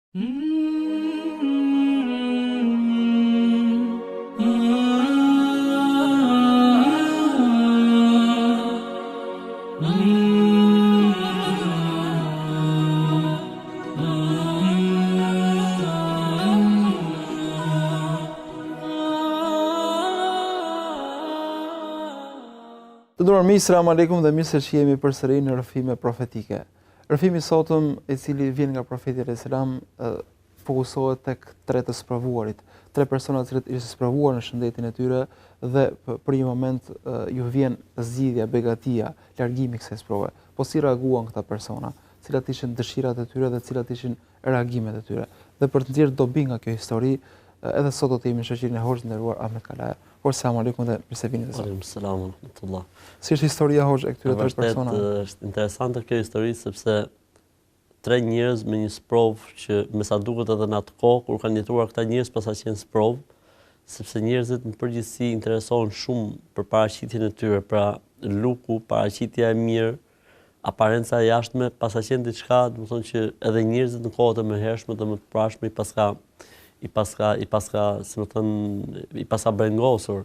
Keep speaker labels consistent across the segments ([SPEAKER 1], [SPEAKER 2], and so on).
[SPEAKER 1] Të nderuar miq, selam aleikum dhe mirë se jemi përsëri në rrëfime profetike. Rrëfimi i sotëm, i cili vjen nga profeti alayhis salam, fokusohet tek tre të sprovuarit, tre persona të cilët ishin sprovuar në shëndetin e tyre dhe për një moment ju vjen zgjidhja, begatia, largimi kësaj sprove. Po si reaguan këta persona? Cilat ishin dëshirat e tyre dhe cilat ishin reagimet e tyre? Dhe për të nxjerrë dobi nga kjo histori, edhe sot do të jemi në shoqërinë e Hoxhit nderuar Ahmet Kalaja. Selam aleikum dhe mirë se vini të sot.
[SPEAKER 2] Aleikum selam wa rahmatullah.
[SPEAKER 1] Si është historia Hoxh e këtyre tre personave?
[SPEAKER 2] Është interesante kjo histori sepse tre njerëz me një sprovë që me sa duket edhe në atë kohë kur kanë jetuar këta njerëz pas sa qenë sprovë, sepse njerëzit në përgjithësi interesohen shumë për paraqitjen e tyre, pra luku, paraqitja e mirë, aparenca e jashtme, pas sa qenë diçka, domethënë që edhe njerëzit në kohët e mëhershme dhe më të prashme i paska brengosur.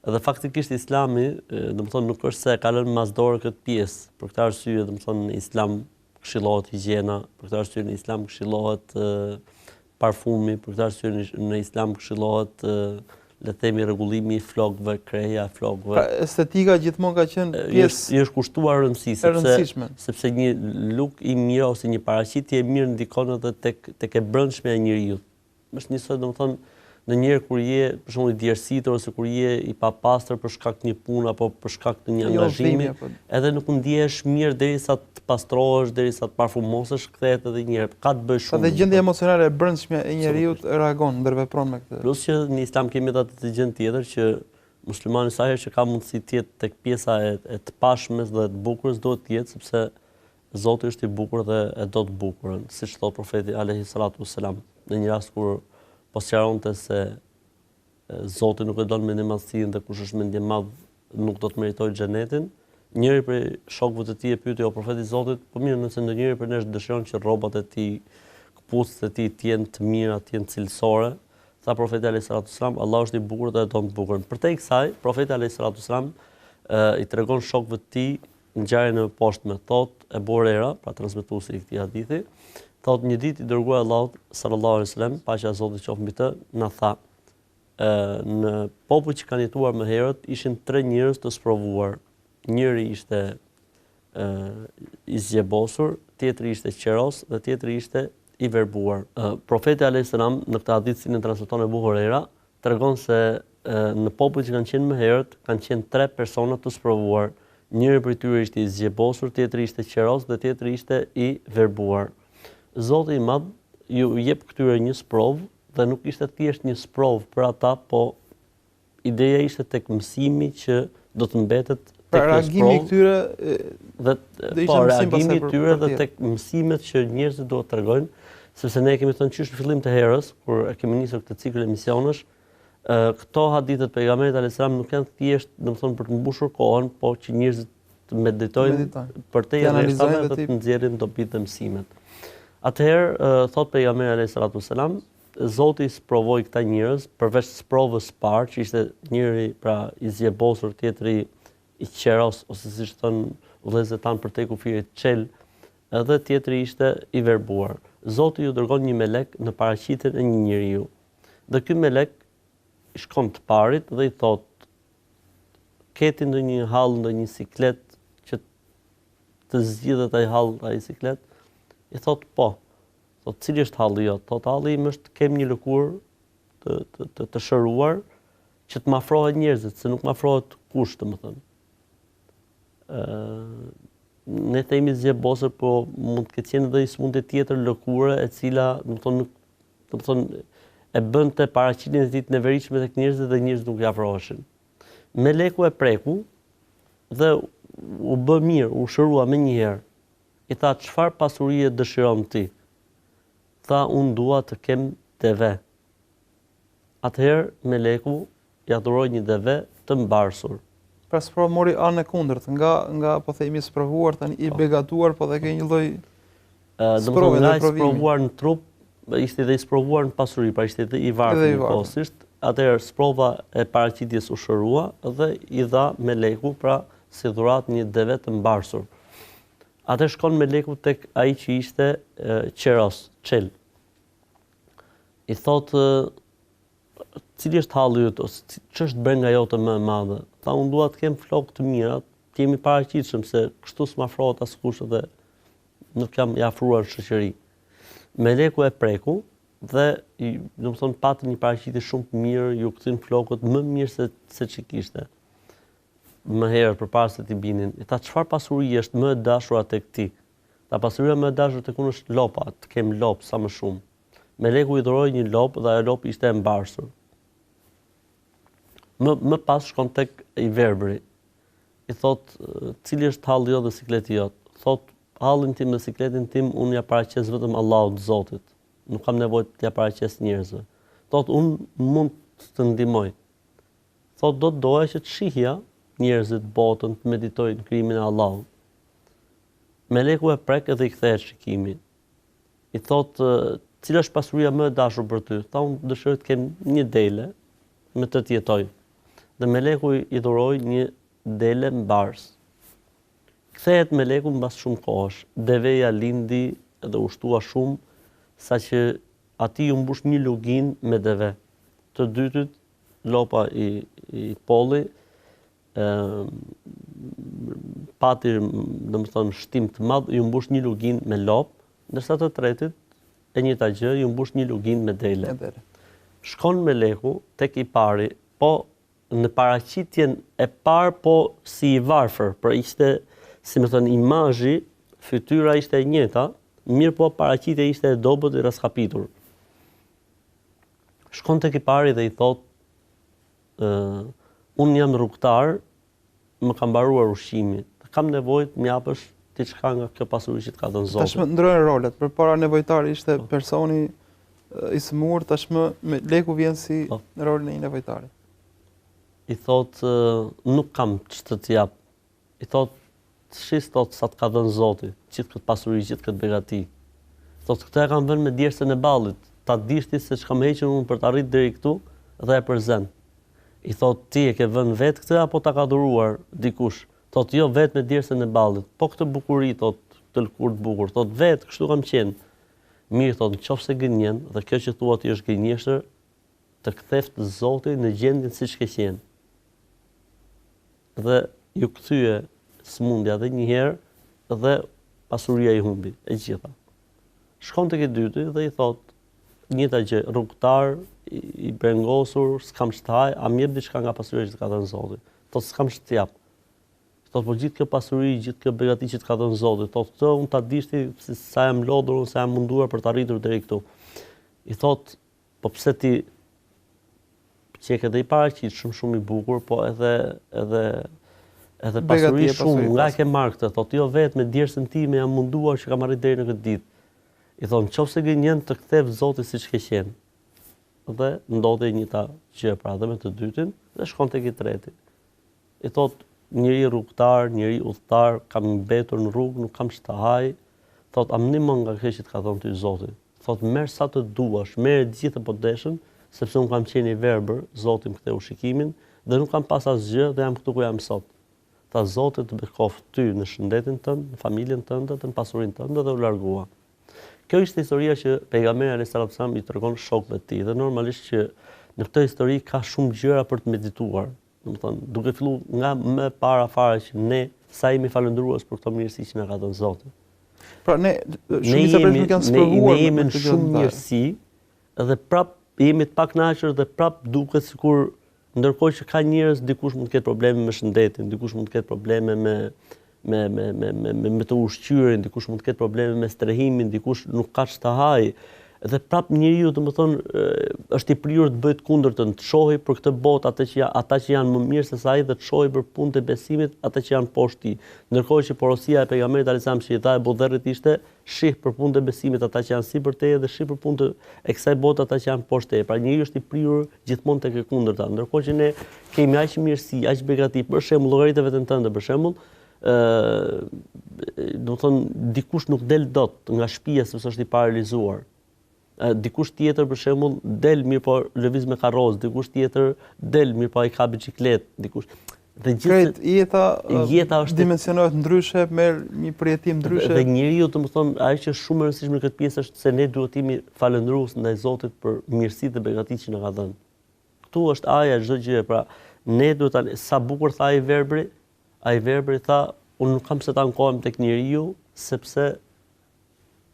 [SPEAKER 2] Edhe faktikisht Islami, domethënë nuk është se ka lënë masdore këtë pjesë. Për këtë arsye, domethënë në Islam këshillohet higjiena, për këtë arsye në Islam këshillohet parfumi, për këtë arsye në Islam këshillohet le të themi rregullimi i flokëve, kreja e flokëve.
[SPEAKER 1] Pra estetika gjithmonë ka qenë pjesë
[SPEAKER 2] i është kushtuar rëndësi sepse një luk i mirë ose një paraqitje e mirë ndikon edhe tek e brendshmja e njeriu. Është njësoj domethënë në njëherë kur je për shembull i djersitur ose kur je i papastër për shkak të një pune apo për shkak të një angazhimi, edhe nuk ndihesh mirë derisa të pastrohesh, derisa të parfumosesh, kthehet edhe një herë. Ka të bëjë shumë.
[SPEAKER 1] Edhe gjendja emocionale e brendshme e njeriu reagon, ndërvepron me këtë.
[SPEAKER 2] Plus që në Islam kemi edhe atë gjë tjetër që muslimani sa herë që ka mundësi të jetë tek pjesa e të pashmes dhe të bukurës duhet të jetë sepse Zoti është i bukur dhe e do të bukurën, siç thot profeti alayhi salatu wassalam në një rast kur po sqaronte se Zoti nuk e don mendimasinë dhe kush është mendje madh nuk do të meritojë xhenetin. Njëri prej shokëve të tij e pyeti o profeti i Zotit, po mirë nëse ndonjëri për ne dëshiron që rrobat e tij, këpucët e tij të jenë të mira, të jenë cilësore, tha profeti alayhi salatu wassalam, Allah është i bukur dhe e don të bukurën. Përtej kësaj, profeti alayhi salatu wassalam i tregon shokëve të tij ngjarjen e poshtme, thot Ebu Huraira, pra transmetuesi i këtij hadithi, thot një ditë i dërguar Allahut sallallahu alaihi wasallam, paqja e Zotit qoftë mbi të, na tha, në popull që kanë jetuar më herët ishin tre njerëz të sprovuar. Njëri ishte i zgjebosur, tjetri ishte qeros dhe tjetri ishte i verbuar. Profeti alayhis salam në këtë hadith që transmeton Ebu Huraira tregon se në popull që kanë qenë më herët kanë qenë tre persona të sprovuar. Njëri prej tyre ishte i zgjebosur, tjetri ishte qeros dhe tjetri ishte i verbuar. Zoti i Madh ju jep këtyre një sprovë dhe nuk ishte thjesht një sprovë për ata, po ideja ishte tek mësimi që do të mbetet tek
[SPEAKER 1] reagimi i këtyre
[SPEAKER 2] reagimi i tyre dhe tek mësimet që njerëzit duhet të tregojnë, sepse ne kemi thënë qysh në fillim të herës kur e kemi nisur këtë cikël emisionesh, këto hadithet pejgamberit alayhis salam nuk janë thjesht, domethënë për të mbushur kohën, po që njerëzit të meditojnë për të analizuar dhe të nxjerrin dobit dhe mësimet. Atëherë thot pejgamberi alayhis salatu wassalam, Zoti sprovoi këta njerëz përveç sprovës së parë, që ishte njëri pra i zgjebosur, tjetri i qeros ose siç thon vëllezërit tan për te kufirit çel, edhe tjetri ishte i verbuar. Zoti ju dërgon një melek në paraqitjen e një njeriu. Dhe ky melek i shkon të parit dhe i thot, keti ndonjë hall, ndonjë siklet që të zgjidhet ai hall, ai siklet? I thot po. Thot cili është halli jot? Thot halli im është kem një lëkurë të shëruar që të më afrohet njerëzit, se nuk më afrohet kush, domethënë. Ne themi zgjebosur, po mund të ketë qenë edhe një smundje tjetër lëkure e cila, domethënë e bënte paraqitjen e tij të neveritshme tek njerëzit dhe njerëzit nuk i afroheshin. Meleku e preku dhe u bë mirë, u shërua menjëherë. I tha, çfarë pasurie dëshiron ti? Tha, unë dua të kem deve. Atëherë meleku ja dhuroi një deve të mbarsur.
[SPEAKER 1] Pra sprovë mori anën e kundërt, nga po themi sprovuar tani i begatuar, po dhe ke një lloj
[SPEAKER 2] domethënë nga i sprovuar në trup ishte dhe i sprovuar në pasuri, pra ishte dhe i varfër njëkohësisht. Atëherë sprova e paraqitjes u shërua dhe i dha meleku pra si dhurat një deve të mbarsur. Atë shkon meleku tek ai që ishte qeros, qel. I thotë, cili është halli yt ose ç'është brenga jote më e madhe? Tha, unë dua të kem flokë të mira, të jemi paraqitshëm se kështu s'mafrohet askush dhe nuk jam i afruar në shoqëri. Meleku e preku dhe domethënë pati një paraqitje shumë të mirë, ju kthyn flokët më mirë se ç'i kishte. Më herët përpara se t'i binin. I tha, çfarë pasurie është më e dashura tek ti? Ta pasuria më e dashur tek unë është lopa, të kem lop sa më shumë. Meleku i dhuroi një lop dhe ajo lop ishte e mbarsur. Më pas shkon tek i verbëri. I thot, cili është halli jot dhe sikleti jot? Thot, hallin tim dhe sikletin tim unë ja paraqes vetëm Allahut Zotit. Nuk kam nevojë t'ja paraqes njerëzve. Thot, unë mund të ndihmoj. Thot, do të doja që të shihja njerëzit botën të meditojnë krimin e Allahut. Meleku e prek edhe i kthehet shikimin. I thot, cila është pasuria më e dashur për ty? Tha, unë dëshiroj të kem një dele me të jetoj. Dhe meleku i dhuroi një dele mbars. Kthehet meleku mbas shumë kohësh. Deveja lindi dhe ushtua shumë, saqë atij u mbush një lugin me deve. Të dytit lopa i polli pati domethënë shtim të madh, ju mbush një lugin me lop, ndërsa të tretit e njëjta gjë, ju mbush një lugin me dele. Shkon meleku tek i pari, po në paraqitjen e parë po si i varfër, pra ishte, si më thënë, imazhi, fytyra ishte e njëjta, mirë po paraqitja ishte e dobët i raskapitur. Shkon tek i pari dhe i thot, unë jam rrugtar, më ka mbaruar ushqimi, kam nevojë të më japësh diçka nga kjo pasuri që të ka dhënë Zoti.
[SPEAKER 1] Tashmë ndrojnë rolet. Përpara nevojtari ishte personi i smur, tashmë meleku vjen si në rolin e një nevojtari.
[SPEAKER 2] I thot, nuk kam ç'të të jap. I thot, shis thot sa të ka dhënë Zoti, gjithë këtë pasuri, gjithë këtë begati. Thot, këtë e kam vënë me djersën e ballit. Ta dishti se ç'kam hequr unë për të arritur deri këtu dhe e përzen. I thot, ti e ke vënë vetë këtë apo ta ka dhuruar dikush? Thot, jo, vetë me djersën e ballit. Po këtë bukuri, thot, të lëkurë të bukur. Thot, vetë, kështu kam qenë. Mirë, thot, nëse gënjen, dhe kjo që thua ti është gënjeshtër, të ktheft Zoti në gjendjen siç ke qenë. Dhe ju kthye smundja edhe një herë dhe pasuria i humbi, e gjitha. Shkon tek i dyti dhe i thot, njëta gjë, rrugtar, i brengosur, s'kam shtaj, a më jep diçka nga pasuria që të ka dhënë Zoti. Thot, s'kam shtjap. Thot, po gjithë kjo pasuri, gjithë kjo begati që të ka dhënë Zoti. Thot, këtë unë ta dishti sa jam lodhur, sa jam munduar për të arritur deri këtu. I thot, po pse ti që ke dhe i paraqit shumë i bukur, po edhe pasuri shumë, nga ke marrë këtë. Thot, jo vetë me djersën time jam munduar që kam arritur deri në këtë ditë. I thon, nëse gënjen të kthef Zoti siç ke qenë. Dhe ndodhi njëta gjë pra dhe me të dytin dhe shkon tek i treti. I thot, njëri rrugtar, njëri udhëtar, kam mbetur në rrugë, nuk kam shtahaj. Thot, am ndihmon nga kjo që të ka dhënë ty Zoti. Thot, merr sa të duash, merr gjithë po deshën, sepse un kam qenë i verbër, Zoti më ktheu shikimin dhe nuk kam pas asgjë dhe jam këtu ku jam sot. Tha, Zoti të bekoft ty në shëndetin tënd, në familjen tënde, në pasurinë tënde dhe u largua. Kjo ishte historia që pejgamberi alayhis salam i tregon shokëve të tij dhe normalisht që në këtë histori ka shumë gjëra për të medituar. Domethënë, duke filluar nga më para fare që ne sa jemi falendërues për këtë mirësi që na ka dhënë Zoti.
[SPEAKER 1] Pra ne shumica për nuk janë sprovuar
[SPEAKER 2] ne jemi në shumë mirësi dhe prap jemi të pakënaqur dhe prap duket sikur ndërkohë që ka njerëz dikush mund të ketë probleme me shëndetin, dikush mund të ketë probleme me të ushqyerjen, dikush mund të ketë probleme me strehimin, dikush nuk ka shtahaj. Dhe prap njeriu domethënë është i prirur të bëjë të kundërtën, të shohë për këtë botë ata që janë më mirë se sa ai dhe të shohë për punët e besimit ata që janë poshtë tij. Ndërkohë që porosia e pejgamberit alayhis salam që i dha e Budherrit ishte shih për punët e besimit ata që janë sipër teje dhe shih për punët e kësaj bote ata që janë poshtë teje. Pra njeriu është i prirur gjithmonë tek e kundërta. Ndërkohë që ne kemi aq mirësi, aq begati, për shembull llogaritë vetën tënde, për shembull, do të thonë dikush nuk del dot nga shtëpia sepse është i paralizuar. Dikush tjetër për shembull del mirë po lëviz me karrozë, dikush tjetër del mirë po ai ka biçikletë, dikush. Dhe
[SPEAKER 1] gjithë jeta është dimensionohet ndryshe, merr një përjetim ndryshe.
[SPEAKER 2] Dhe njeriu, domethënë, ajo që është shumë e rëndësishme në këtë pjesë është se ne duhet të jemi falëndërues ndaj Zotit për mirësitë dhe begatitë që na ka dhënë. Ktu është aja çdo gjë, pra ne duhet sa bukur tha ai verbri tha, unë nuk kam se ta ankohem tek njeriu sepse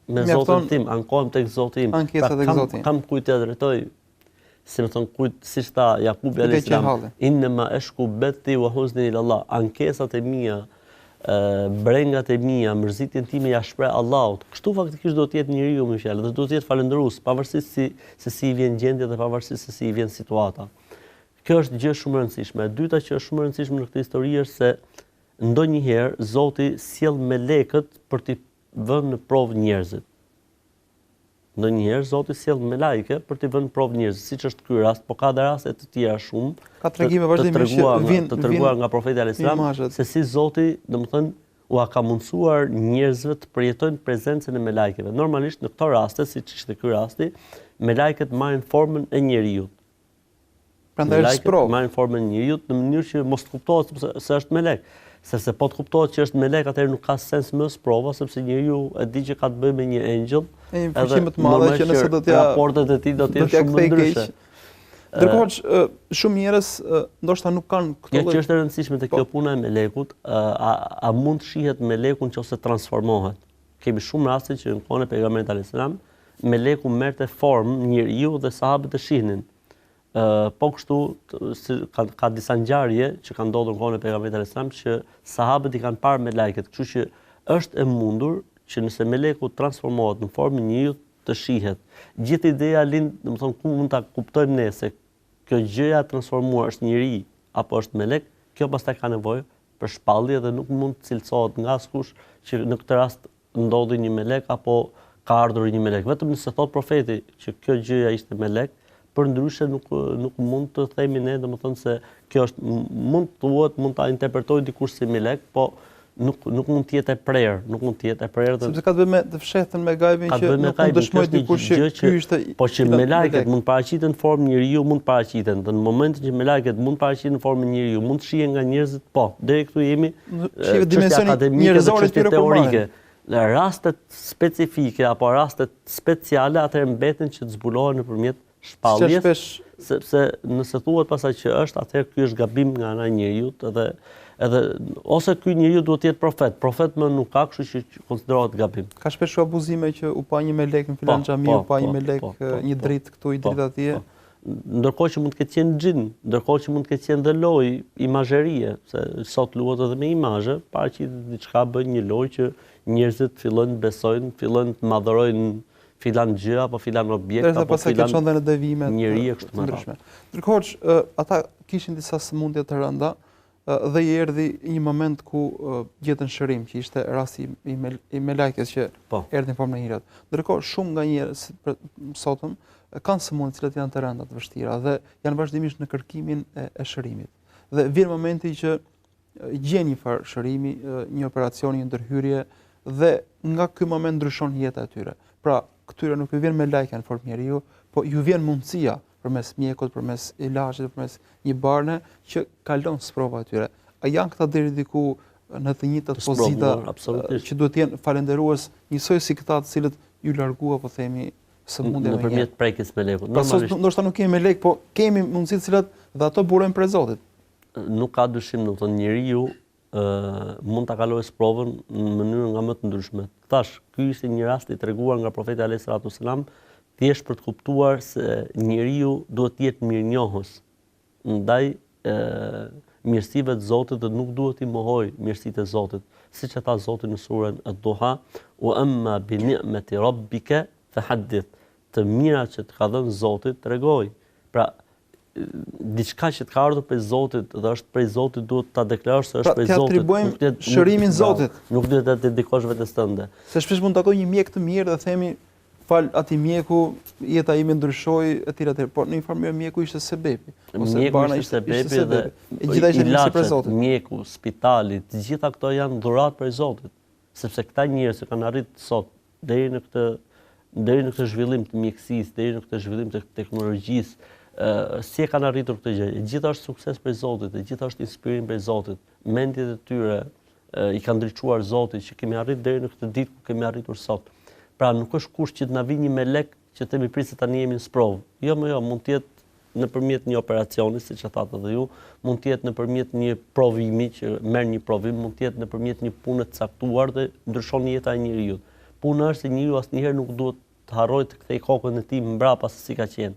[SPEAKER 2] me Zotin tim, ankohem tek Zoti im. Pra kam kujt të drejtoj. Si më thon kujt, siç tha Jakubi alayhis salam, inma ashku bati wa huzni ila Allah. Ankesat e mia, brengat e mia, mërzitjen time ja shpreh Allahut. Kështu faktikisht do të jetë njeriu me fjalë, dhe do të jetë falëndërues, pavarësisht se si i vjen gjendja dhe pavarësisht se si i vjen situata. Kjo është gjë shumë e rëndësishme. E dyta që është shumë e rëndësishme në këtë histori është se ndonjëherë Zoti sjell melekët për t'i vënë në provë njerëzit. Ndonjëherë Zoti sjell melajke për t'i vënë në provë njerëzit, siç është ky rast, por ka dhe raste të tjera shumë.
[SPEAKER 1] Ka tregime vazhdimisht që
[SPEAKER 2] të treguar nga profeti alayhis salam se si Zoti, domethënë, u ka mundsuar njerëzve të përjetojnë prezencën e melajkeve. Normalisht në këto raste, siç ishte ky rasti, melajket marrin formën e njeriu.
[SPEAKER 1] Prandaj
[SPEAKER 2] marrin formën e njeriu në mënyrë që mos kuptohet se është melek. Sepse po të kuptohet që është melek, atëherë nuk ka sens më sprova, sepse njeriu e di që ka të bëjë me një engjëll.
[SPEAKER 1] Edhe më të madhe që nëse do t'ja
[SPEAKER 2] raportet e tij do të jenë shumë ndryshe.
[SPEAKER 1] Ndërkohë shumë njerëz ndoshta nuk kanë
[SPEAKER 2] këtë lloj. Kjo që është e rëndësishme te kjo puna e melekut, a mund të shihet melekun nëse transformohet? Kemi shumë raste që në kohën e pejgamberit alayhis salam, meleku merrte formë njeriu dhe sahabët e shihnin. Po kështu ka disa ngjarje që kanë ndodhur në kohën e pejgamberit alayhis salam që sahabët i kanë parë melekët, kështu që është e mundur që nëse meleku transformohet në formën e njeriu të shihet. Gjithë ideja lind, domethënë ku mund ta kuptojmë ne se kjo gjëja e transformuar është njeri apo është melek, kjo pastaj ka nevojë për shpallje dhe nuk mund të cilësohet nga askush që në këtë rast ndodhi një melek apo ka ardhur një melek. Vetëm nëse thot profeti që kjo gjëja ishte melek, përndryshe nuk mund të themi ne, domethënë se kjo është mund ta interpretojë dikush si melek, po nuk mund të jetë e prerë,
[SPEAKER 1] sepse ka të bëjë me të fshehtën me gajbin që nuk mund dëshmoj dikush që ky ishte.
[SPEAKER 2] Po që melekët mund paraqiten në formë njeriu, mund paraqiten. Dhe në momentin që melekët mund paraqiten në formë njeriu, mund të shihen nga njerëzit, po. Deri këtu jemi
[SPEAKER 1] në dimensioni njerëzore
[SPEAKER 2] teorike. Në rastet specifike apo rastet speciale atëherë mbeten që të zbulohen nëpërmjet shpalljes, sepse nëse thuhet pasaj që është, atëherë ky është gabim nga ana e njeriu, edhe ose ky njeriu duhet të jetë profet. Profet më nuk ka, kështu që konsiderohet gabim.
[SPEAKER 1] Ka shpesh abuzime që u pa një melek në filan xhami, u pa një melek një dritë këtu, i dritë atje.
[SPEAKER 2] Ndërkohë që mund të ketë qenë xhin, ndërkohë që mund të ketë qenë dhe lojë imazherie, se sot luhet edhe me imazhe, paraqitet diçka bën një lojë që njerëzit fillojnë të besojnë, fillojnë të madhërojnë filan gjë apo filan objekt apo filan njeri e kështu me radhë.
[SPEAKER 1] Ndërkohë ata kishin disa sëmundje të rënda dhe i erdhi një moment ku gjetën shërim, që ishte rasti i melekës që erdhi në formën e njeriut. Ndërkohë shumë nga njerëz sotëm kanë sëmundje të cilat janë të rënda, të vështira dhe janë vazhdimisht në kërkimin e shërimit. Dhe vjen momenti që gjen një farë shërimi, një operacion, një ndërhyrje dhe nga ky moment ndryshon jeta e tyre. Pra, këtyre nuk ju vjen me lajka në formë njeriu, po ju vjen mundësia përmes mjekut, përmes ilazhit, përmes një barne që kalon sprova e tyre. A janë këta deri diku në të njëjtat pozita që duhet të jenë falënderues njësoj si këta të cilët ju largua, po themi, sëmundje me
[SPEAKER 2] nëpërmjet prekjes me lekut.
[SPEAKER 1] Normalisht ndoshta nuk kemi me lek, po kemi mundësi të cilat dhe ato burojnë prej Zotit.
[SPEAKER 2] Nuk ka dyshim, domethënë njeriu mund ta kalojë provën në mënyrë nga më të ndryshme. Tash, ky ishte një rast i treguar nga profeti alayhis salam, thjesht për të kuptuar se njeriu duhet të jetë mirënjohës ndaj mirësive të Zotit dhe nuk duhet i mohojë mirësitë e Zotit, siç e tha Zoti në surën Ad-Duha, "Wa amma bi ni'mati rabbika fahaddith", të mirat që të ka dhënë Zoti tregoj. Pra, diçka që të ka ardhur prej Zotit dhe është prej Zotit duhet ta deklarosh se është prej Zotit.
[SPEAKER 1] Pra, të atribuojmë shërimin Zotit.
[SPEAKER 2] Nuk duhet ta dedikosh vetes tënde.
[SPEAKER 1] Se shpesh mund të takoj një mjek të mirë dhe themi fal atij mjeku jeta ime ndryshoi etj. Por në një farë mjeku ishte sebebi.
[SPEAKER 2] Mjeku ishte sebebi dhe
[SPEAKER 1] gjithaj ishte mirësi për Zotin.
[SPEAKER 2] Mjeku, spitali, të gjitha këto janë dhuratë prej Zotit, sepse këta njerëz që kanë arritur sot deri në deri në këtë zhvillim të mjekësisë, deri në këtë zhvillim të teknologjisë, si e kanë arritur këtë gjë? E gjitha është sukses prej Zotit, e gjitha është inspirim prej Zotit. Mendjet e tyre i kanë ndriçuar Zoti që kemi arritur deri në këtë ditë ku kemi arritur sot. Pra nuk është kusht që të na vijë një melek që themi prisë tani jemi në sprov. Jo, mund të jetë nëpërmjet një operacioni, siç e thatë edhe ju, mund të jetë nëpërmjet një provimi që merr një provim, mund të jetë nëpërmjet një pune të caktuar dhe ndryshon jeta e njeriu. Puna është se njeriu asnjëherë nuk duhet të harrojë të kthejë kokën e tij mbrapa se si ka qenë.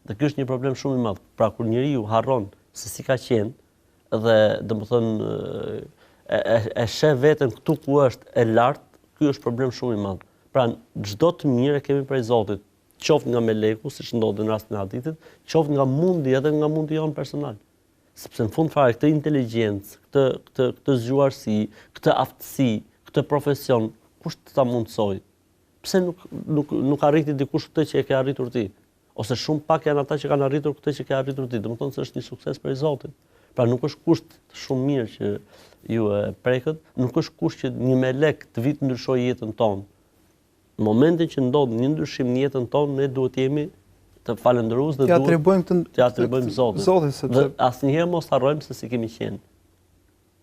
[SPEAKER 2] Dhe ky është një problem shumë i madh. Pra kur njeriu harron se si ka qenë dhe domethënë e sheh veten këtu ku është e lartë, ky është problem shumë i madh. Pra çdo të mirë e kemi prej Zotit, qoftë nga meleku, siç ndodhi në rastin e hadithit, qoftë nga mundi edhe nga mundi jon personal. Sepse në fund fare këtë inteligjencë, këtë zgjuarsi, këtë aftësi, këtë profesion, kush ta mundsoi? Pse nuk arriti dikush këtë që e ke arritur ti? Ose shumë pak janë ata që kanë arritur këtë që ke arritur ti. Domethënë se është një sukses prej Zotit. Pra nuk është kusht shumë mirë që ju e prekët, nuk është kusht që një melek të vit ndryshojë jetën tonë. Në momentin që ndodh një ndryshim në jetën tonë, ne duhet jemi të falendërues dhe duhet t'ia atribuojmë Zotit. Dhe asnjëherë mos harrojmë se si kemi qenë.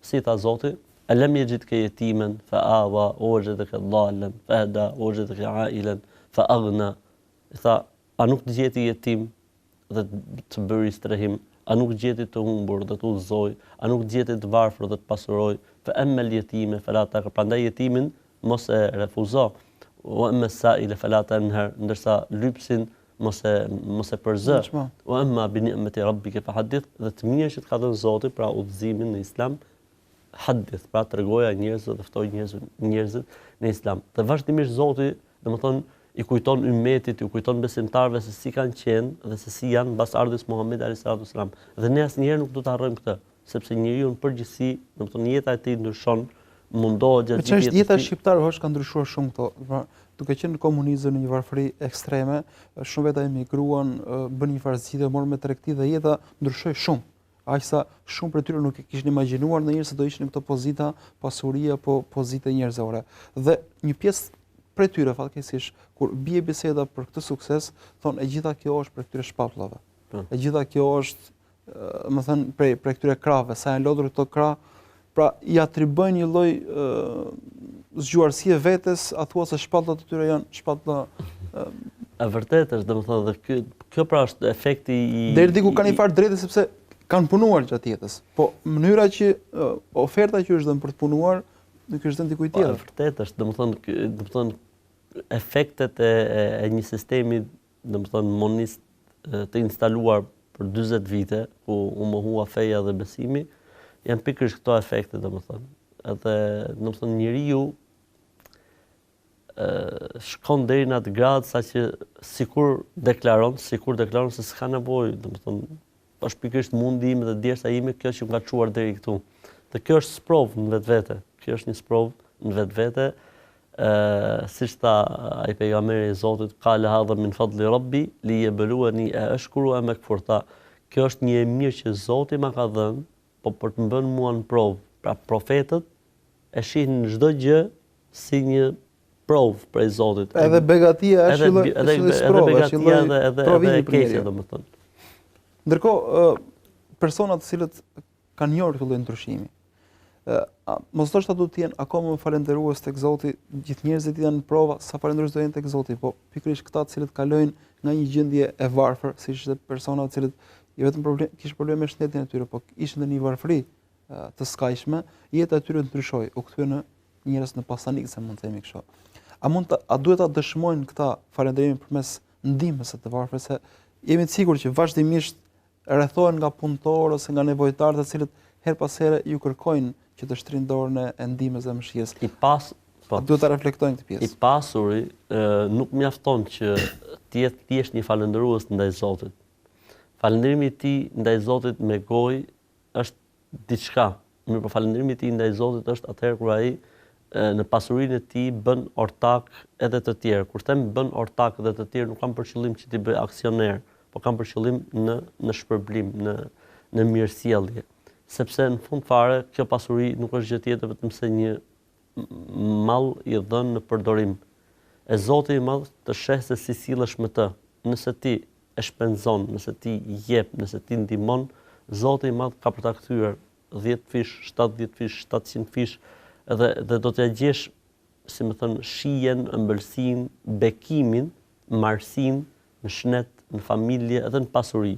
[SPEAKER 2] Si tha Zoti, "Alam yajidka yatiman fa'awa wajadaka dhallan fahda wajadaka 'ailan fa'aghna." Tha, a nuk të gjeti jetim dhe të bëri strehim, a nuk gjeti të humbur dhe të udhëzoj, a nuk gjeti të varfër dhe të pasuroj, fa amma al-yatime fala taqhar. Prandaj jetimin mos e refuzo. Wa amma as-sa'ila fala tanhar, ndërsa lypsin mos e përzë. Wa amma bi ni'mati rabbika fahaddith, dhe të mirë që të ka dhënë Zoti, pra udhëzimin në Islam, hadith, pra tregoja njerëzve dhe ftoi njerëzit në Islam. Dhe vazhdimisht Zoti, domethënë i kujton ummetit, i kujton besimtarëve se si kanë qenë dhe se si janë mbas ardhjes Muhamedit alayhis salam. Dhe ne asnjëherë nuk do të harrojmë këtë, sepse njeriu në përgjithësi, domethënë jeta e tij ndryshon, mundohet gjatë
[SPEAKER 1] jetës. Meqenëse jeta shqiptare ka ndryshuar shumë këto. Pra, duke qenë në komunizëm, në një varfëri ekstreme, shumë veta emigruan, bën një farë zgjidhje, morën me tregti dhe jeta ndryshoi shumë. Aqsa shumë prej tyre nuk e kishin imagjinuar ndonjëherë se do ishin në këto pozita pasurie apo pozite njerëzore. Dhe një pjesë prej tyre fatkeqësisht kur bie biseda për këtë sukses, thonë e gjitha kjo është për këtyre shpatullave. E gjitha kjo është, më thënë, prej këtyre krave, sa janë lodhur këto krah, pra i atribuojnë një lloj zgjuarësie vetes, a thua se shpatullat e tyre janë shpatulla
[SPEAKER 2] e vërtetë është, domethënë, dhe kjo pra është efekti i
[SPEAKER 1] deri diku kanë një farë drejtë sepse kanë punuar gjatë jetës. Po mënyra që oferta që është dhënë për të punuar, nuk është dhënë dikujt tjetër.
[SPEAKER 2] Vërtet është, domethënë efektet e një sistemi, domethënë monist të instaluar për 40 vite, ku u mohua feja dhe besimi, janë pikërisht këto efekte, domethënë. Edhe domethënë njeriu shkon deri në atë grad saqë sikur deklaron se s'ka nevojë, domethënë është pikërisht mundi im dhe djersa ime kjo që më ka çuar deri këtu. Dhe kjo është sprov në vetvete. Kjo është një sprov në vetvete. Siç tha ai pejgamberi i Zotit, qala hadha min fadli rabbi li yabluwani ashkuru am akfur. Kjo është një e mirë që Zoti ma ka dhënë, po për të më bënë mua në provë. Pra profetët e shihin çdo gjë si një provë prej Zotit.
[SPEAKER 1] Edhe begatia është edhe
[SPEAKER 2] keqja, domethënë.
[SPEAKER 1] Ndërkohë, personat të cilët kanë njohur këtë lloj ndryshimi, mos thoshta duhet të jenë akoma më falendërues tek Zoti, gjithë njerëzit janë në prova, sa falendërues do jenë tek Zoti, po pikërisht këta të cilët kalojnë nga një gjendje e varfër, siç ishte persona të cilët jo vetëm kishin probleme me shëndetin e tyre, po ishin në një varfëri të skajshme, jeta e tyre ndryshoi, u kthye në njerëz në pasanik, se mund të themi kështu. A duhet ta dëshmojnë këta falënderimin përmes ndihmës së të varfër, se jemi të sigurt që vazhdimisht rrethohen nga punëtorë ose nga nevojtarë të cilët her pas here ju kërkojnë që të shtrinë dorën e ndihmës dhe mëshirës. Duhet ta reflektojnë këtë pjesë.
[SPEAKER 2] I pasuri nuk mjafton që të jetë thjesht një falëndërues ndaj Zotit. Falënderimi i tij ndaj Zotit me gojë është diçka. Mirë, falënderimi i tij ndaj Zotit është atëherë kur ai në pasurinë e tij bën ortak edhe të tjerë. Kur them bën ortak edhe të tjerë, nuk kam për qëllim që t'i bëj aksioner, po kam për qëllim në shpërblim, në mirësjellje. Sepse në fund fare kjo pasuri nuk është gjë tjetër vetëm se një mall i dhënë në përdorim. e Zoti i Madh të sheh se si sillesh me të. Nëse ti e shpenzon, nëse ti jep, nëse ti ndihmon, Zoti i Madh ka për ta kthyer 10 fish, 70 fish, 700 fish, dhe do t'ja gjesh, si më thënë, shijen, ëmbëlsinë, bekimin, marrësinë në shnet, në familje, edhe në pasuri.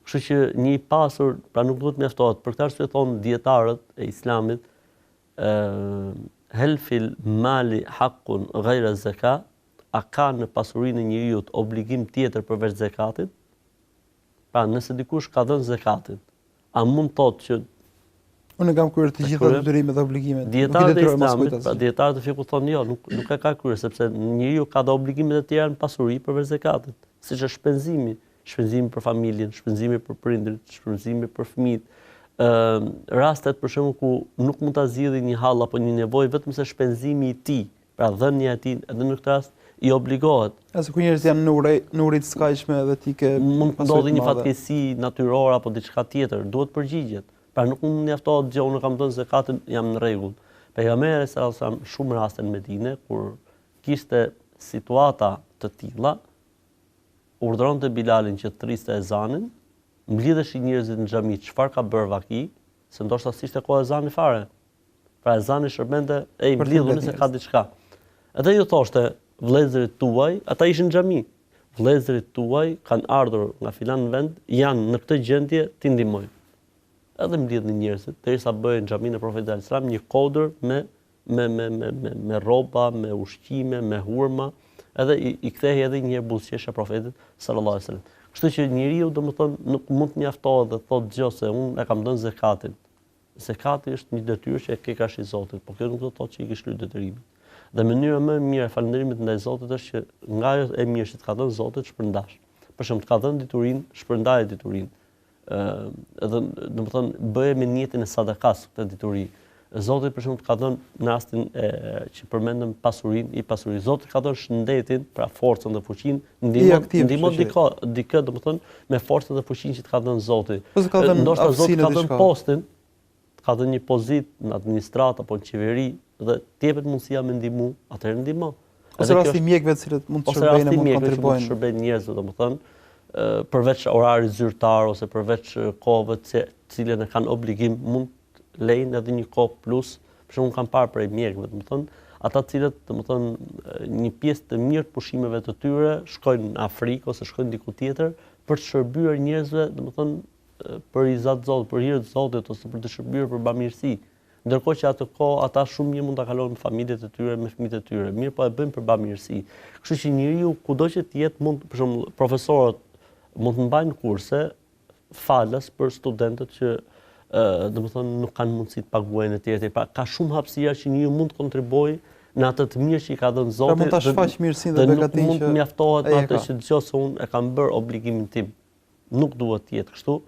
[SPEAKER 2] Kështu që një i pasur, pra nuk duhet mjaftohet. Për këtë arsye thonë dietarët e Islamit, hel fil mali haqqun ghayra zakat, a ka në pasurinë e njeriu obligim tjetër përveç zakatit? Pra, nëse dikush ka dhënë zakatin, a mund thotë që
[SPEAKER 1] unë kam kryer të gjitha detyrimet dhe obligimet.
[SPEAKER 2] Dietarët e Islamit, pra dietarët e fikut thonë jo, nuk e ka kryer sepse njeriu ka dhe obligimet e tjera në pasuri përveç zakatit, siç është shpenzimi për familjen, shpenzimi për prindërit, shpenzimi për fëmijët. Rastet për shembull ku nuk mund ta zgjidhë një hall apo një nevojë vetëm se shpenzimi i tij, pra dhënia e tij, edhe në këtë rast i obligohet.
[SPEAKER 1] Asë ku njerëzit janë në uri të skajshme dhe ti ke
[SPEAKER 2] mund të ndodhi një fatkeqësi natyrore apo diçka tjetër, duhet përgjigjet. Pra nuk mund mjaftohet gjë, unë kam dhënë zakatin, jam në rregull. Pejgamberi sallallahu alajhi wasallam shumë raste në Medinë kur kishte situata të tilla, urdhëronte Bilalin që të thriste ezanin, mblidheshin njerëzit në xhami, çfarë ka bërë vaki, se ndoshta s'ishte kohë ezani fare. Pra ezani shërbente e i mblidhur nëse ka diçka. Edhe ju thoshte vëllezërit tuaj, ata ishin në xhami. Vëllezërit tuaj kanë ardhur nga filan vend, janë në këtë gjendje, ti ndihmoj. Edhe mblidhin njerëzit, derisa bëhen në xhaminë e Profetit sallallahu alajhi wasallam një kodër me rroba, me ushqime, me hurma, edhe i kthehej edhe një herë buzëqeshja Profetit sallallahu alajhi wasallam. Kështu që njeriu domethënë nuk mund të mjaftohet dhe thotë gjë se unë e kam dhënë zakatin. Zakati është një detyrë që e ke kash i Zotit, por kjo nuk do të thotë që i ke shlyr detyrimin. Dhe mënyra më e mirë e falënderimit ndaj Zotit është që nga ajo e mirë që të ka dhënë Zoti shpërndash. Për shembull, të ka dhënë diturinë, shpërndaje diturinë. Edhe domethënë bëje me niyetin e sadakas këtë dituri. Zoti për shembull ka dhënë në rastin që përmendëm pasurinë, Zoti ka dhënë shëndetin, pra forcën dhe fuqinë, ndihmon dikë domethënë me forcën dhe fuqinë që të ka dhënë Zoti. Ndoshta Zoti ka dhënë postin, ka dhënë një pozitë në administratë apo në qeveri dhe t'jepet mundësia me ndihmu, atëherë ndihmo.
[SPEAKER 1] Ose rasti mjekëve të cilët mund të shërbejnë, mund të kontribuojnë.
[SPEAKER 2] Shërbejnë njerëzve domethënë, përveç orarit zyrtar ose përveç kohëve të cilën e kanë obligim, mund lejnë edhe një kohë plus, për shembull kanë parë prej mjekëve, domethënë, ata të cilët domethënë një pjesë të mirë të pushimeve të tyre shkojnë në Afrikë ose shkojnë diku tjetër për të shërbyer njerëzve, domethënë për i zot Zotit, për hir të Zotit ose për të shërbyer për bamirësi. Ndërkohë që atë kohë ata shumë mirë mund ta kalojnë në familjet e tyre, me fëmijët e tyre, mirë po e bëjnë për bamirësi. Kështu që njeriu kudo që të jetë mund, për shembull, profesorët mund të mbajnë kurse falas për studentët që domethënë nuk kanë mundësi të paguajnë etj. Pra ka shumë hapësira që njeriu mund të kontribuojë në atë të mirë që i ka dhënë Zoti.
[SPEAKER 1] Pra mund ta shfaq mirësinë dhe begatinë që
[SPEAKER 2] mund të mjaftohet me atë që dëgjoj se unë e kam bërë obligimin tim. Nuk duhet të jetë kështu.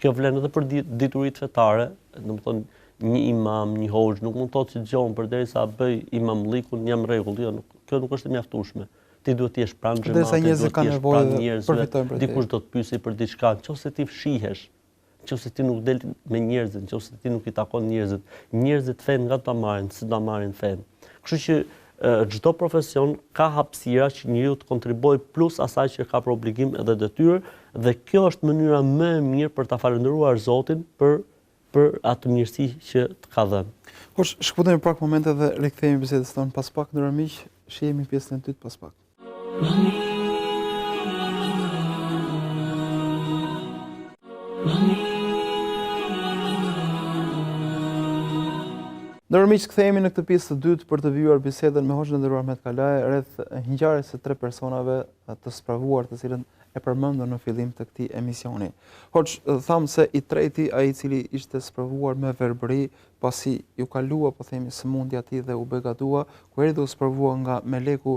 [SPEAKER 2] Kjo vlen edhe për dituritë fetare, domethënë një imam, një hoxh nuk mund të thotë që dëgjon përderisa bëj imamllikun jam rregull, jo, kjo nuk është e mjaftueshme. Ti duhet të jesh pranë xhamatit, duhet të jesh pranë njerëzve, dikush do të pyesë për diçka, nëse ti fshihesh, nëse ti nuk del me njerëzit, nëse ti nuk i takon njerëzit, njerëzit fen nga ta marrin, si do marrin fen. Kështu që çdo profesion ka hapësira që njeriu të kontribuojë plus asaj që ka për obligim edhe detyrë, dhe kjo është mënyra më e mirë për ta falendëruar Zotin për atë mirësi që të ka dhënë.
[SPEAKER 1] Hosh, shkputemi pak momente dhe rikthehemi bisedës tonë pas pak, ndërsa miq, shihemi pjesën e dytë pas pak. Ndërsa miq, kthehemi në këtë pjesë të dytë për të vjuar bisedën me hoxhën e nderuar Ahmet Kalaj rreth ngjarjes së 3 personave të spravuar, të cilën e përmendën në fillim të këtij emisioni. Hoxh, tham se i treti ai i cili ishte spravuar me verbëri pasi ju kalua, po themi, sëmundja e tij dhe u begatua, ku erdhi u spravua nga meleku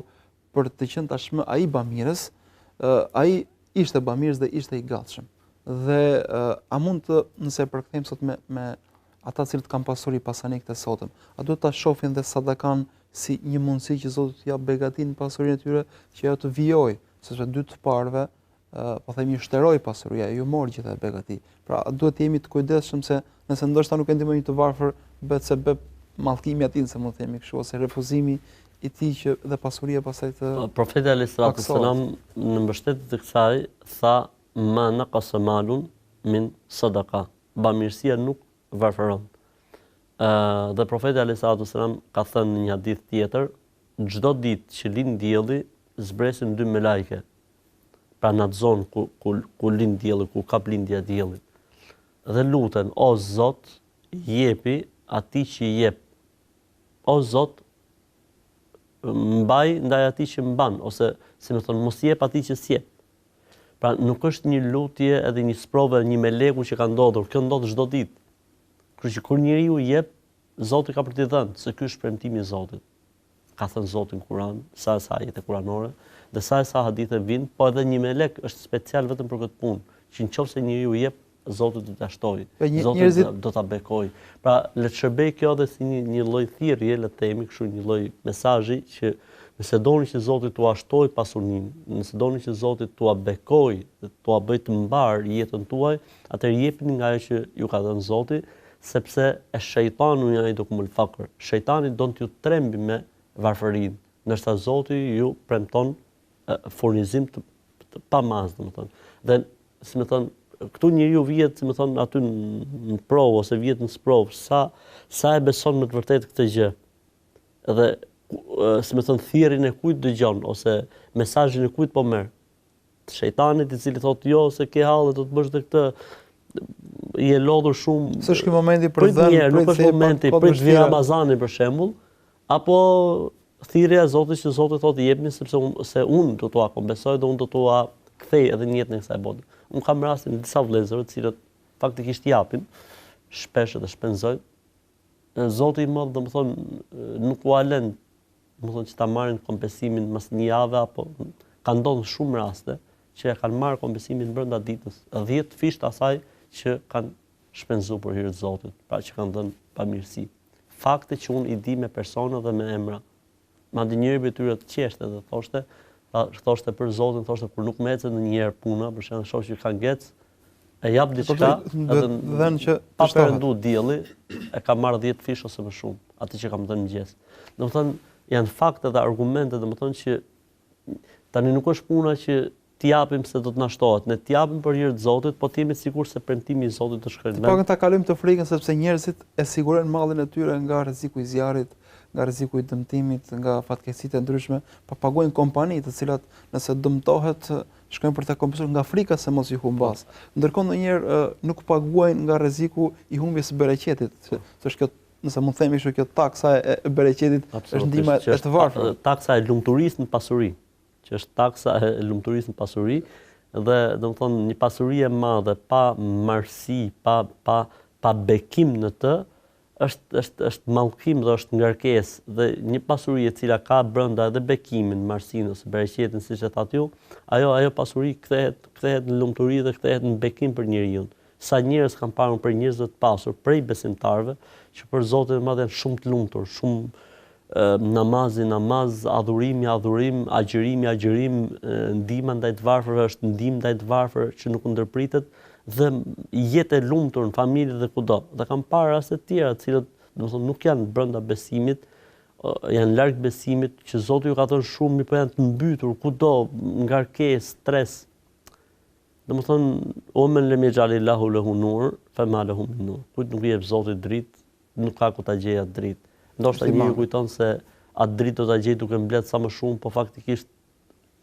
[SPEAKER 1] për të qenë tashmë ai bamirës, ai ishte bamirës dhe ishte i gatshëm. Dhe a mund të, nëse e përkthejmë sot me ata cilët kanë pasuri pasanik të sotëm, a duhet ta shohin dhe sadakan si një mundësi që Zoti t'ia begatin pasurinë e tyre që ajo të vijojë, sepse dy të parëve po themi shteroi pasuria, ju mor gjithë atë begati. Pra duhet të jemi të kujdesshëm se nëse ndoshta nuk e ndihmojmë të varfër, bëhet se mallkimi aty, se mund të themi kështu, ose refuzimi i tij që dhe pasuria pastaj të
[SPEAKER 2] Profeti alayhis salam në mbështetje të kësaj tha ma naqasa malun min sadaqa. Bamirësia nuk varfëron. Dhe profeti alayhis salam ka thënë në një hadith tjetër, çdo ditë që lind dielli zbresin 2 melajke. Pra në atë zonë ku lind dielli, ku ka lindja e diellit. Dhe luten, o Zot, jepi atij që jep. O Zot, mbaj ndaj atij që mban, ose si më thon, mos jep atij që s'jep. Pra nuk është një lutje edhe një sprove një meleku që ka ndodhur, kjo ndodh çdo ditë. Kështu që kur njeriu jep, Zoti ka për t'i dhënë, se ky është premtimi i Zotit. Ka thënë Zoti në Kur'an, sa ajete kuranore, dhe sa hadithe vijnë, po edhe një melek është special vetëm për këtë punë, që nëse njeriu jep, Zoti do ta shtojë. Zoti do ta bekojë. Pra le të shërbej kjo edhe si një lloj thirrje, le të themi kështu, një lloj mesazhi që nëse doni që Zoti t'ua shtojë pasurinë, nëse doni që Zoti t'ua bekojë, t'ua bëjë të mbar jetën tuaj, atëherë jepni nga ajo që ju ka dhënë Zoti, sepse e shejtanu ya'idukumul faqr. Shejtani don t'ju trembi me varfërinë, ndërsa Zoti ju premton furnizim të pamaz, domethënë. Dhe si më thon, këtu njeriu vihet, si më thon, aty në provë ose vihet në sprov, sa e beson me të vërtetë këtë gjë. Dhe si më thon, thirrjen e kujt dëgjon ose mesazhin e kujt po merr. Shejtanit i cili thotë jo se ke hallë do të bësh këtë, i e lodhur shumë.
[SPEAKER 1] S'është ky momenti për dhënë,
[SPEAKER 2] nuk është momenti për vi Ramazanin për shembull, apo thirrja e Zotit që Zoti thotë jepni sepse unë do t'ua kompensoj dhe unë do t'ua kthej edhe në jetën e kësaj bote. Unë kam rastin disa vëllezërve të cilët faktikisht japin, shpesh edhe shpenzojnë. Zoti i Madh, domethënë, nuk u lën, domethënë që ta marrin kompensimin mas një jave, apo ka ndodhur shumë raste që e kanë marrë kompensimin brenda ditës, 10 fish të asaj që kanë shpenzuar për hir të Zotit, pra që kanë dhënë pamirësi. Fakti që unë i di me persona dhe me emra. Madje njëri prej tyre të qeshte dhe thoshte për Zotin, thoshte kur nuk më ecën ndonjëherë puna, për shembull shoh që ka ngec, e jap diçka,
[SPEAKER 1] edhe që
[SPEAKER 2] pa perëndu dielli, e ka marrë 10 fish ose më shumë, atë që kam dhënë mëngjes. Domethënë janë fakte dhe argumente, domethënë që tani nuk është puna që t'i japim se do të na shtohet, ne t'i japim për hir të Zotit, po t'jemi sigurt se premtimi i Zotit të shkojë.
[SPEAKER 1] Po ta kalojmë të frikën sepse njerëzit e sigurojnë mallin e tyre nga rreziku i zjarrit, nga rreziku i dëmtimit, nga fatkeqësitë e ndryshme, pa paguajnë kompani të cilat nëse dëmtohet shkojnë për ta kompensuar nga frika se mos i humbas. Ndërkohë ndonjëherë nuk paguajnë nga rreziku i humbjes së bereqetit, s'është kjo, nëse mund të themi kështu, kjo taksa e bereqetit është ndihma e të varfër.
[SPEAKER 2] Taksa e lumturisë në pasuri, që është taksa e lumturisë në pasuri, dhe domethënë një pasuri e madhe pa marrësi, pa bekim në të, është mallkim dhe është ngarkesë, dhe një pasuri e cila ka brenda edhe bekimin, marrësinë ose bereqetin, siç e thatë ju, ajo pasuri kthehet në lumturi dhe kthehet në bekim për njeriu. Sa njerëz kanë parë për njerëz të pasur prej besimtarëve që për Zotin e Madh janë shumë të lumtur, shumë namazi, adhurimi, agjërim, ndihma ndaj të varfërve është ndihmë ndaj të varfër që nuk ndërpritet, dhe jetë e lumtur në familje dhe kudo. Dhe kam parë raste të tjera, të cilët domethënë nuk janë brenda besimit, janë larg besimit, që Zoti ju ka dhënë shumë, por janë të mbytur kudo, ngarkesë, stres. Domethënë, o men lem yaj'alillahu lahu nur, fama lahu min nur. Kujt nuk i jep Zoti dritë, nuk ka ku ta gjejë atë dritë. Ndoshta njëri kujton se atë dritë do ta gjej duke mbledh sa më shumë, po faktikisht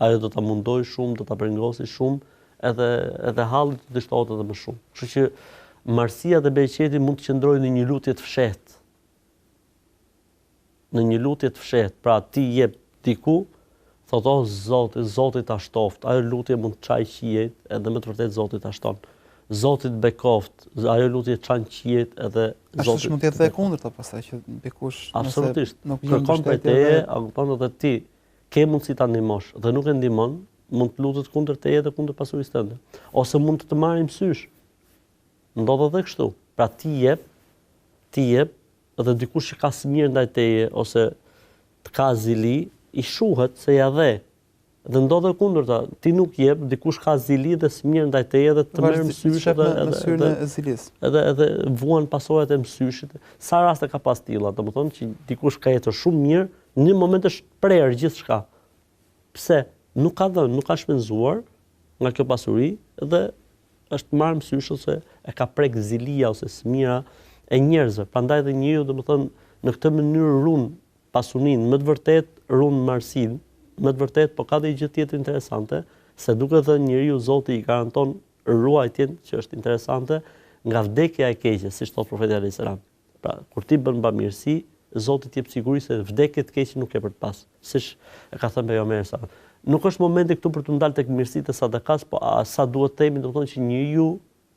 [SPEAKER 2] ajo do ta mundoj shumë, do ta prengosi shumë, edhe halli do të shtohet edhe më shumë. Kështu që marrësia dhe bereqeti mund të qëndrojnë në një lutje të fshehtë. Në një lutje të fshehtë, pra ti jep diku, thotë Zoti ta shtoft. Ajo lutje mund të çajë qiejt, edhe me të vërtetë Zoti ta shton. Zotit bekoft, ajo lutje çan qiejt edhe Zoti.
[SPEAKER 1] Ashtu mund të jetë edhe kundërta pastaj që dikush
[SPEAKER 2] absolutisht kërkon prej teje, kupton edhe ti ke mundësi ta ndihmosh dhe nuk e ndihmon, mund të lutet kundër teje dhe kundër pasurisë tënde. Ose mund të marrim sysh. Ndodh edhe kështu. Pra ti jep edhe dikush që ka smir ndaj teje ose të ka zili, i shuhet se ja dhe. Dhe ndodhe kundërta, ti nuk jep, dikush ka zili dhe smir ndaj teje dhe të merr mësysh edhe vuan pasojat e mësyshit. Sa raste ka pas tilla, domethënë që dikush ka jetur shumë mirë, në moment është prerë gjithçka. Pse? Nuk ka dhënë, nuk ka shpenzuar nga kjo pasuri dhe është marrë mësysh ose e ka prek zilia ose smira e njerëzve. Prandaj edhe njeriu, domethënë, në këtë mënyrë ruan pasurinë, më të vërtet ruan marrësinë, më të vërtet, po ka dhe gjë tjetër interesante, se duke thënë njeriu Zoti i garanton ruajtjen, që është interesante, nga vdekja e keqe, siç thot profeti alayhis salam. Pra, kur ti bën bamirësi, Zoti t'jep siguri se vdekje të keqe nuk e për të pas. Siç e ka thënë pejgamberi sa. Nuk është momenti këtu për të ndalë tek mirësitë e sadakas, po sa duhet të themi, domethënë që njeriu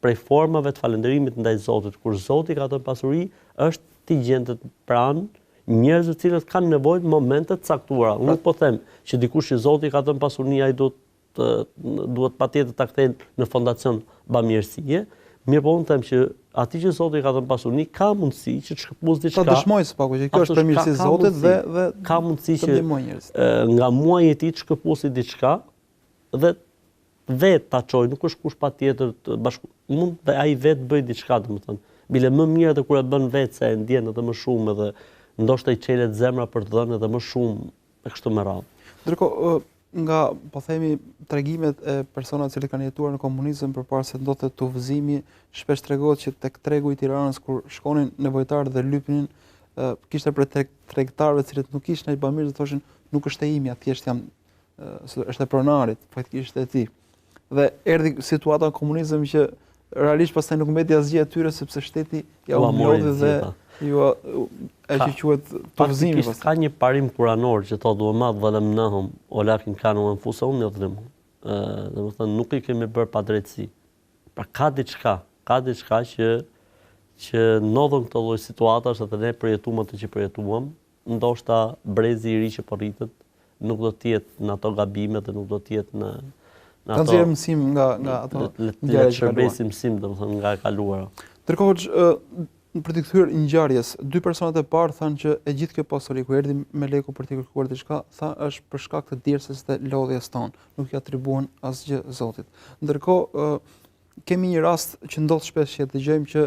[SPEAKER 2] prej formave të falënderimit ndaj Zotit, kur Zoti ka dhënë pasuri, është ti gjendet pranë njerëzve të cilët kanë nevojë në momente të caktuara. Unë nuk po them që dikush që Zoti ka dhënë pasuri, ai duhet patjetër ta kthejë në fondacion bamirësie. Mirë, po unë them që ati që Zoti ka dhënë pasuri ka mundësi që të shkëputës diçka.
[SPEAKER 1] Ta dëshmoj s'paku që kjo është përmirësi e Zotit dhe
[SPEAKER 2] ka mundësi që nga muaji i tij të shkëputësi diçka dhe vetë ta çojë, nuk është kush patjetër të bashku. Mund dhe ai vetë bëj diçka, domethënë. Bile më mirë edhe kur e bën vetë se e ndjen edhe më shumë edhe ndoshta i çelet zemra për të dhënë edhe më shumë e kështu me radhë.
[SPEAKER 1] Ndërkohë nga, po themi, tregimet e personave që kanë jetuar në komunizëm përpara se ndodhte tufëzimi, shpesh tregohet që tek tregu i Tiranës kur shkonin nevojtarët dhe lypnin, kishte për tregtarëve të cilët nuk kishin ai bamirë, thoshin nuk është e imja, thjesht jam është e pronarit, faktikisht e tij. Dhe erdhi situata në komunizëm që realisht pastaj nuk mbeti asgjë atyre sepse shteti ja u mlodhi dhe jo e që quhet tufëzimi.
[SPEAKER 2] Ka një parim kuranor që thotë wa ma dhalamnahum walakin kanu anfusahum yadhlimun. Domethënë nuk i kemi bërë padrejtësi. Pra ka diçka që ndodhen këto lloj situatash edhe ne përjetuam atë që përjetuam, ndoshta brezi i ri që po rritet nuk do të jetë në ato gabime dhe nuk do të jetë në ato.
[SPEAKER 1] Kanë dhënë mësim nga ato.
[SPEAKER 2] Le të shërbesim mësim, domethënë nga e kaluara.
[SPEAKER 1] Ndërkohë për të kthyer ngjarjes, dy personat e parë thanë që e gjithë kjo pasuri ku erdhi meleku për t'i kërkuar diçka, tha është për shkak të djersës dhe lodhjes tonë, nuk i atribuohen asgjë Zotit. Ndërkohë kemi një rast që ndodh shpesh që dëgjojmë që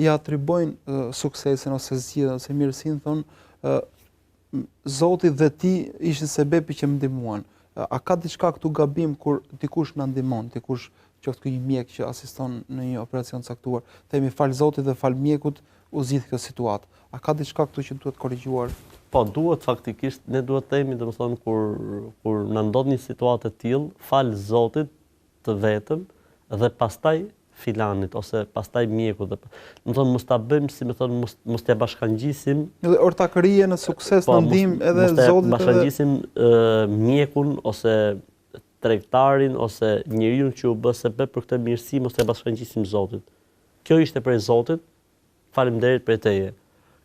[SPEAKER 1] ja atribuojnë suksesin ose zgjedhjen ose mirësinë, thonë Zoti dhe ti ishin sebebi që më ndihmuan. A ka diçka këtu gabim kur dikush na ndihmon, dikush qoftë ky një mjek që asiston në një operacion caktuar, themi fal Zotit dhe fal mjekut u zgjidh kjo situatë. A ka diçka këtu që duhet korrigjuar?
[SPEAKER 2] Po, duhet faktikisht, ne duhet të themi, domethënë kur na ndodh një situatë e tillë, fal Zotit të vetëm dhe pastaj filanit ose pastaj mjekut. Domethënë mos ta bëjmë, si më thon, mos t'ia bashkangjisim.
[SPEAKER 1] Edhe ortakërie në sukses, në ndihmë edhe Zotit.
[SPEAKER 2] Mos t'ia bashkangjisim mjekun ose tregtarin ose njeriu që u bë sebeb për këtë mirësi, mos t'ia bashkangjisim Zotit. Kjo ishte prej Zotit, faleminderit prej teje.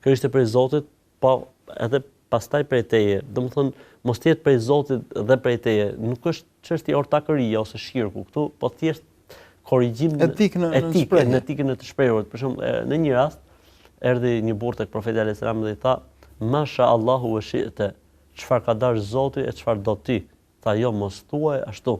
[SPEAKER 2] Kjo ishte prej Zotit, po edhe pastaj prej teje. Domethënë mos jetë prej Zotit dhe prej teje. Nuk është çështje ortakërie ose shirku këtu, po thjesht korrigjim
[SPEAKER 1] etikën
[SPEAKER 2] e të shprehur. Për shembull, në një rast erdhi një burr tek profeti alayhis salam dhe i tha: "Masha Allahu wa shi'ta." Çfarë ka dash Zoti e çfarë do ti? Tha: "Jo, mos thuaj ashtu.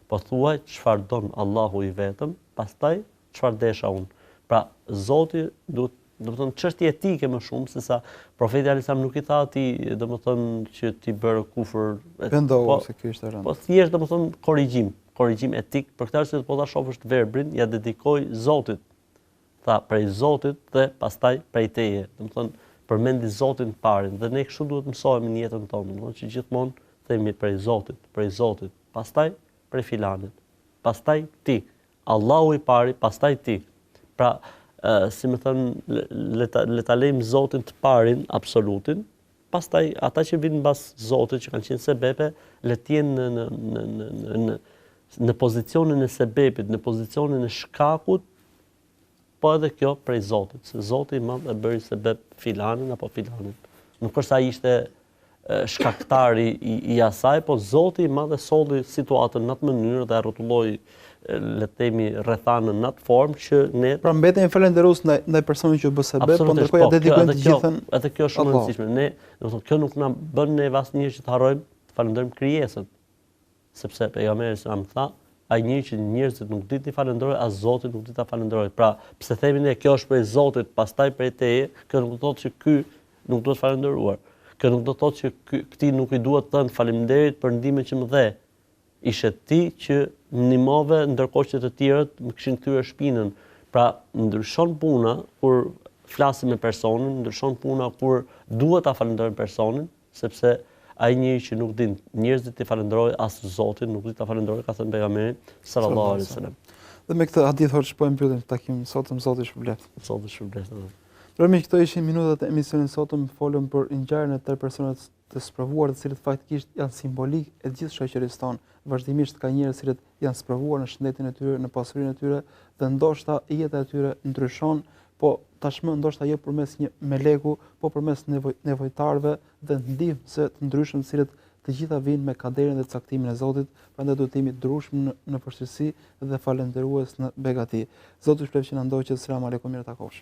[SPEAKER 2] Po thuaj çfarë don Allahu i vetëm, pastaj çfarë desha unë." Pra, Zoti duhet, domethënë çështje etike më shumë se sa profeti alayhis salam nuk i tha atij, domethënë që ti bëre kufër.
[SPEAKER 1] Vendohu se ky ishte rënd.
[SPEAKER 2] Po thjesht domethënë korrigjim etik, për këtë arsye po ta shohësh verbrin, ja dedikoj Zotit. Tha prej Zotit dhe pastaj prej teje. Domethënë përmendi Zotin parin dhe ne kështu duhet mësohemi në jetën tonë, domethënë që gjithmonë themi prej Zotit, pastaj prej filanit, pastaj ti. Allahu i pari, pastaj ti. Pra, si më thënë, le ta lejmë Zotin të parin, absolutin, pastaj ata që vinë mbas Zotit, që kanë qenë sebepe, le të jenë në pozicionin e sebepit, në pozicionin e shkakut, po edhe kjo prej Zotit, se Zoti i madh e bëri sebep filanin apo filanin. Nuk është ai ishte shkaktari i asaj, po Zoti i madh e solli situatën në atë mënyrë dhe rrotulloi, le të themi, rrethanën në atë formë që ne
[SPEAKER 1] pra mbetemi falënderues ndaj personit që bë sebep, po ndërkohë ja dedikojmë të gjithën.
[SPEAKER 2] Edhe kjo është shumë e rëndësishme. Ne, domethënë, kjo nuk na bën ne asnjëherë që të harrojmë të falënderojmë krijesën. Sepse pejgamberi sa më tha, ai njeri që njerëzit nuk ditë të falënderojë, as Zoti nuk ditë ta falënderojë. Pra, pse themi ne kjo është prej Zotit, pastaj prej teje, kjo nuk do të thotë që ky nuk duhet falënderuar. Kjo nuk do të thotë që këtij nuk i duhet të thënë faleminderit për ndihmën që më dhe. Ishe ti që më ndihmove ndërkohë që të tjerët më kishin kthyer shpinën. Pra ndryshon puna kur flasim me personin, ndryshon puna kur duhet ta falenderojmë personin, sepse ai njeri që nuk din njerëzit të falenderojë as Zotin, nuk di ta falenderojë, ka thënë pejgamberi sallallahu alaihi wasallam.
[SPEAKER 1] Dhe me këtë hadith hoç po e mbyllim takimin sotëm, Zoti shpërblet.
[SPEAKER 2] Zoti shpërblet.
[SPEAKER 1] Përmi këto ishin minutat e emisionit sotëm, folëm për ngjarjen e 3 personave të sprovuar, të cilët faktikisht janë simbolik e gjithë shoqërisë tonë. Vazhdimisht ka njerëz që janë sprovuar në shëndetin e tyre, në pasurinë e tyre, dhe ndoshta jeta e tyre ndryshon, po tashmë ndoshta jo përmes një meleku, po përmes nevojtarëve dhe ndihmëse të ndryshëm, të cilët të gjitha vinë me kaderin dhe caktimin e Zotit, prandaj duhet të jemi durueshëm në përgjithësi dhe falënderues në begati. Zoti shpëlbej që na ndoqët. Selam aleikum, mirë takosh.